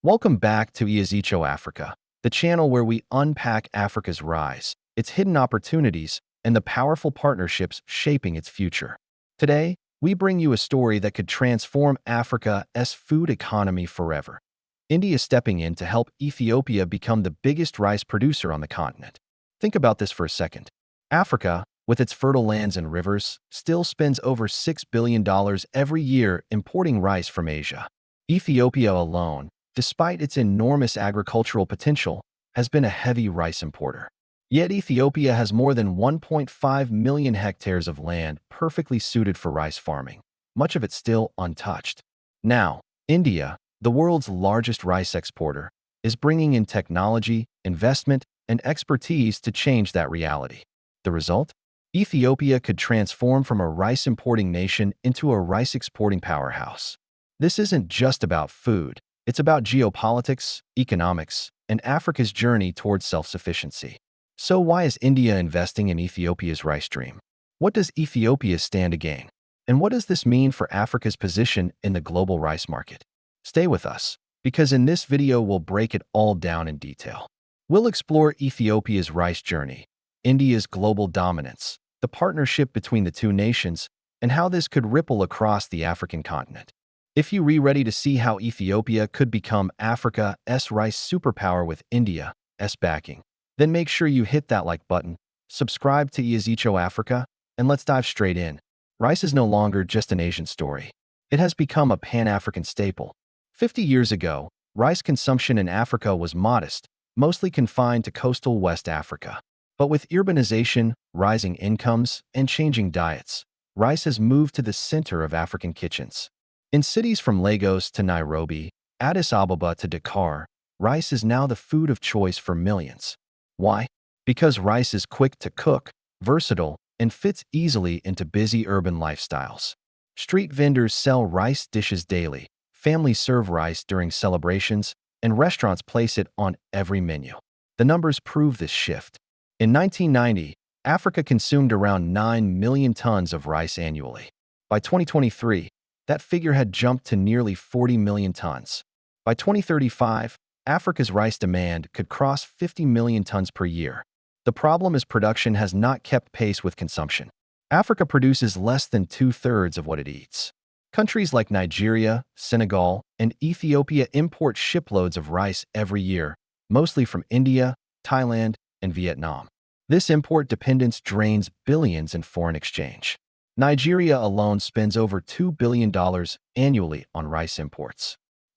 Welcome back to Ezicho Africa, the channel where we unpack Africa's rise, its hidden opportunities, and the powerful partnerships shaping its future. Today, we bring you a story that could transform Africa's food economy forever. India is stepping in to help Ethiopia become the biggest rice producer on the continent. Think about this for a second. Africa, with its fertile lands and rivers, still spends over $6 billion every year importing rice from Asia. Ethiopia alone, despite its enormous agricultural potential, has been a heavy rice importer. Yet Ethiopia has more than 1.5 million hectares of land perfectly suited for rice farming, much of it still untouched. Now, India, the world's largest rice exporter, is bringing in technology, investment, and expertise to change that reality. The result? Ethiopia could transform from a rice-importing nation into a rice-exporting powerhouse. This isn't just about food. It's about geopolitics, economics, and Africa's journey towards self-sufficiency. So why is India investing in Ethiopia's rice dream? What does Ethiopia stand to gain? And what does this mean for Africa's position in the global rice market? Stay with us, because in this video we'll break it all down in detail. We'll explore Ethiopia's rice journey, India's global dominance, the partnership between the two nations, and how this could ripple across the African continent. If you're ready to see how Ethiopia could become Africa's rice superpower with India's backing, then make sure you hit that like button, subscribe to Ezicho Africa, and let's dive straight in. Rice is no longer just an Asian story. It has become a Pan-African staple. 50 years ago, rice consumption in Africa was modest, mostly confined to coastal West Africa. But with urbanization, rising incomes, and changing diets, rice has moved to the center of African kitchens. In cities from Lagos to Nairobi, Addis Ababa to Dakar, rice is now the food of choice for millions. Why? Because rice is quick to cook, versatile, and fits easily into busy urban lifestyles. Street vendors sell rice dishes daily, families serve rice during celebrations, and restaurants place it on every menu. The numbers prove this shift. In 1990, Africa consumed around 9 million tons of rice annually. By 2023, that figure had jumped to nearly 40 million tons. By 2035, Africa's rice demand could cross 50 million tons per year. The problem is production has not kept pace with consumption. Africa produces less than two-thirds of what it eats. Countries like Nigeria, Senegal, and Ethiopia import shiploads of rice every year, mostly from India, Thailand, and Vietnam. This import dependence drains billions in foreign exchange. Nigeria alone spends over $2 billion annually on rice imports.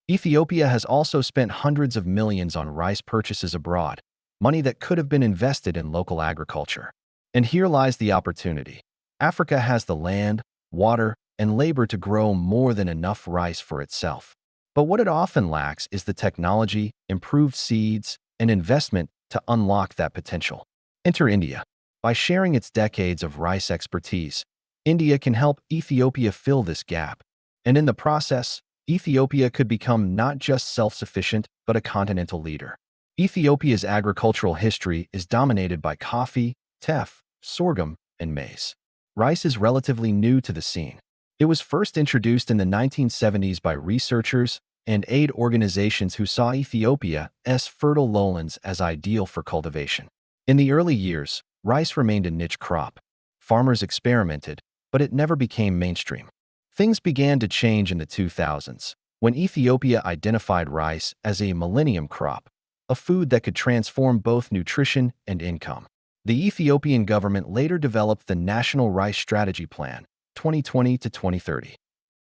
Ethiopia has also spent hundreds of millions on rice purchases abroad, money that could have been invested in local agriculture. And here lies the opportunity. Africa has the land, water, and labor to grow more than enough rice for itself. But what it often lacks is the technology, improved seeds, and investment to unlock that potential. Enter India. By sharing its decades of rice expertise, India can help Ethiopia fill this gap. And in the process, Ethiopia could become not just self-sufficient, but a continental leader. Ethiopia's agricultural history is dominated by coffee, teff, sorghum, and maize. Rice is relatively new to the scene. It was first introduced in the 1970s by researchers and aid organizations who saw Ethiopia's fertile lowlands as ideal for cultivation. In the early years, rice remained a niche crop. Farmers experimented, but it never became mainstream. Things began to change in the 2000s, when Ethiopia identified rice as a millennium crop, a food that could transform both nutrition and income. The Ethiopian government later developed the National Rice Strategy Plan, 2020 to 2030.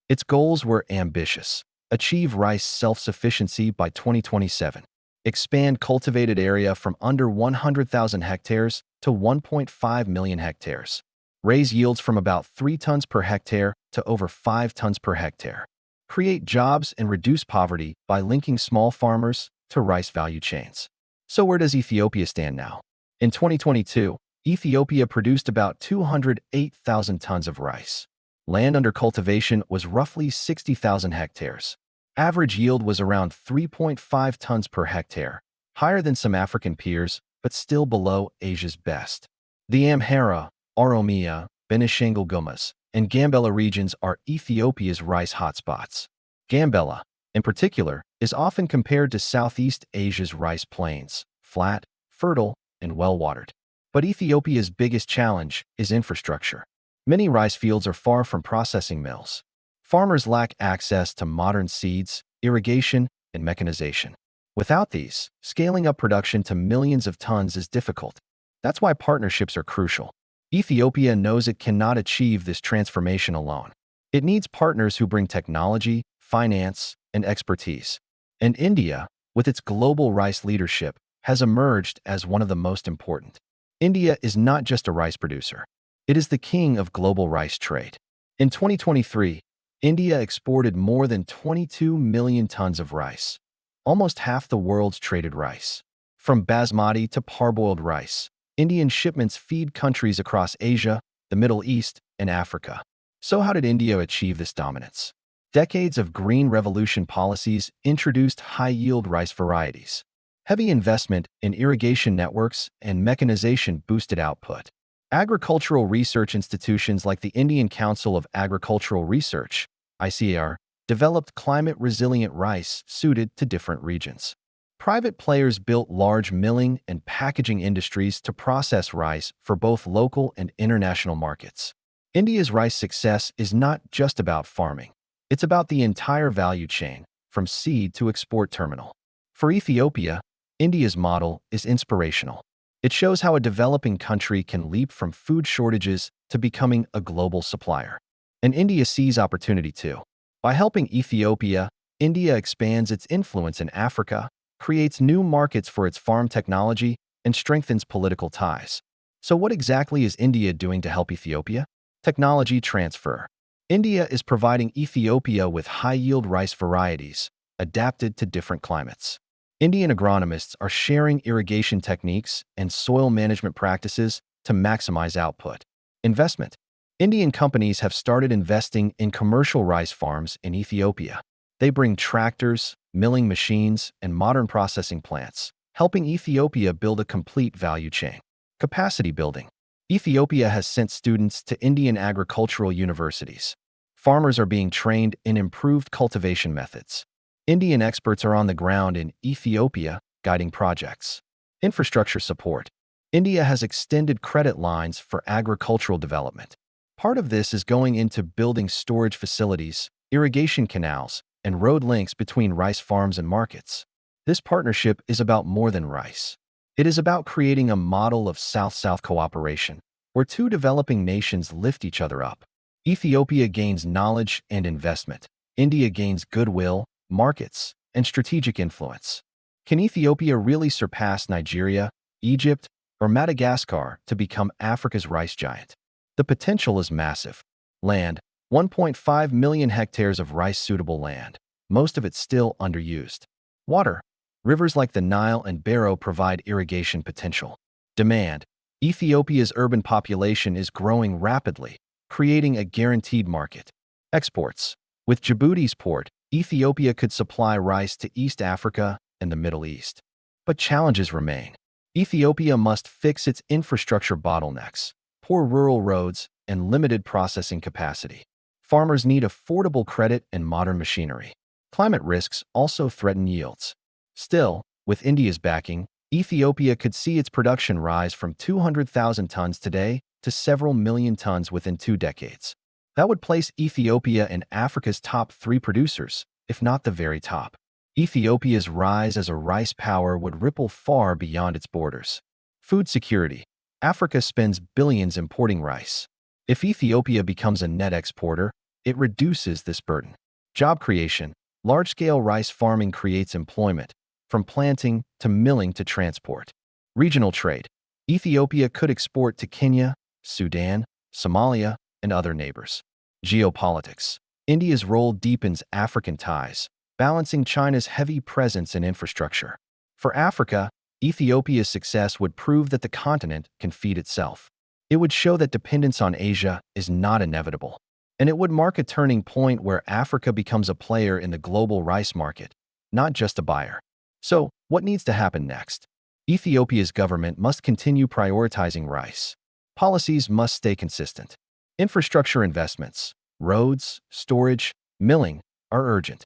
Its goals were ambitious: achieve rice self-sufficiency by 2027, expand cultivated area from under 100,000 hectares to 1.5 million hectares, raise yields from about 3 tons per hectare to over 5 tons per hectare, create jobs and reduce poverty by linking small farmers to rice value chains. So where does Ethiopia stand now? In 2022, Ethiopia produced about 208,000 tons of rice. Land under cultivation was roughly 60,000 hectares. Average yield was around 3.5 tons per hectare, higher than some African peers, but still below Asia's best. The Amhara, Oromia, Benishangul Gumuz, and Gambela regions are Ethiopia's rice hotspots. Gambela, in particular, is often compared to Southeast Asia's rice plains, flat, fertile, and well-watered. But Ethiopia's biggest challenge is infrastructure. Many rice fields are far from processing mills. Farmers lack access to modern seeds, irrigation, and mechanization. Without these, scaling up production to millions of tons is difficult. That's why partnerships are crucial. Ethiopia knows it cannot achieve this transformation alone. It needs partners who bring technology, finance, and expertise. And India, with its global rice leadership, has emerged as one of the most important. India is not just a rice producer. It is the king of global rice trade. In 2023, India exported more than 22 million tons of rice, almost half the world's traded rice. From basmati to parboiled rice, Indian shipments feed countries across Asia, the Middle East, and Africa. So how did India achieve this dominance? Decades of green revolution policies introduced high-yield rice varieties. Heavy investment in irrigation networks and mechanization boosted output. Agricultural research institutions like the Indian Council of Agricultural Research, ICAR, developed climate-resilient rice suited to different regions. Private players built large milling and packaging industries to process rice for both local and international markets. India's rice success is not just about farming. It's about the entire value chain, from seed to export terminal. For Ethiopia, India's model is inspirational. It shows how a developing country can leap from food shortages to becoming a global supplier. And India sees opportunity too. By helping Ethiopia, India expands its influence in Africa, creates new markets for its farm technology, and strengthens political ties. So what exactly is India doing to help Ethiopia? Technology transfer. India is providing Ethiopia with high-yield rice varieties, adapted to different climates. Indian agronomists are sharing irrigation techniques and soil management practices to maximize output. Investment. Indian companies have started investing in commercial rice farms in Ethiopia. They bring tractors, milling machines, and modern processing plants, helping Ethiopia build a complete value chain. Capacity building. Ethiopia has sent students to Indian agricultural universities. Farmers are being trained in improved cultivation methods. Indian experts are on the ground in Ethiopia, guiding projects. Infrastructure support. India has extended credit lines for agricultural development. Part of this is going into building storage facilities, irrigation canals, and road links between rice farms and markets. This partnership is about more than rice. It is about creating a model of South-South cooperation, where two developing nations lift each other up. Ethiopia gains knowledge and investment. India gains goodwill, markets, and strategic influence. Can Ethiopia really surpass Nigeria, Egypt, or Madagascar to become Africa's rice giant? The potential is massive. Land, 1.5 million hectares of rice-suitable land, most of it still underused. Water, rivers like the Nile and Barrow provide irrigation potential. Demand, Ethiopia's urban population is growing rapidly, creating a guaranteed market. Exports, with Djibouti's port, Ethiopia could supply rice to East Africa and the Middle East. But challenges remain. Ethiopia must fix its infrastructure bottlenecks, poor rural roads, and limited processing capacity. Farmers need affordable credit and modern machinery. Climate risks also threaten yields. Still, with India's backing, Ethiopia could see its production rise from 200,000 tons today to several million tons within 2 decades. That would place Ethiopia in Africa's top 3 producers, if not the very top. Ethiopia's rise as a rice power would ripple far beyond its borders. Food security. Africa spends billions importing rice. If Ethiopia becomes a net exporter, it reduces this burden. Job creation. Large-scale rice farming creates employment, from planting to milling to transport. Regional trade. Ethiopia could export to Kenya, Sudan, Somalia, and other neighbors. Geopolitics. India's role deepens African ties, balancing China's heavy presence in infrastructure. For Africa, Ethiopia's success would prove that the continent can feed itself. It would show that dependence on Asia is not inevitable. And it would mark a turning point where Africa becomes a player in the global rice market, not just a buyer. So, what needs to happen next? Ethiopia's government must continue prioritizing rice. Policies must stay consistent. Infrastructure investments, roads, storage, milling, are urgent.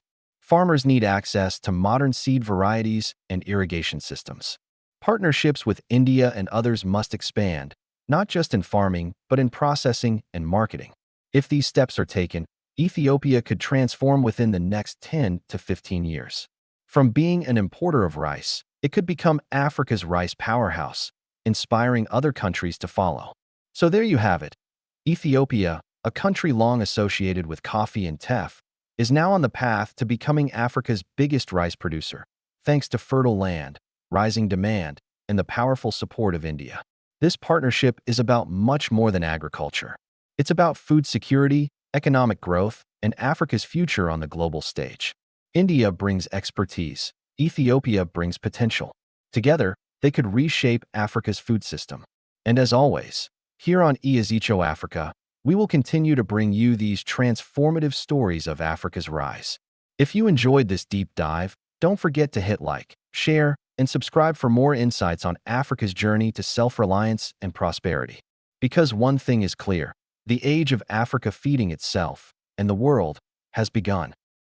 Farmers need access to modern seed varieties and irrigation systems. Partnerships with India and others must expand, not just in farming, but in processing and marketing. If these steps are taken, Ethiopia could transform within the next 10 to 15 years. From being an importer of rice, it could become Africa's rice powerhouse, inspiring other countries to follow. So there you have it. Ethiopia, a country long associated with coffee and teff, is now on the path to becoming Africa's biggest rice producer, thanks to fertile land, rising demand, and the powerful support of India. This partnership is about much more than agriculture. It's about food security, economic growth, and Africa's future on the global stage. India brings expertise. Ethiopia brings potential. Together, they could reshape Africa's food system. And as always, here on Echo Africa, we will continue to bring you these transformative stories of Africa's rise. If you enjoyed this deep dive, don't forget to hit like, share, and subscribe for more insights on Africa's journey to self-reliance and prosperity. Because one thing is clear, the age of Africa feeding itself and the world has begun.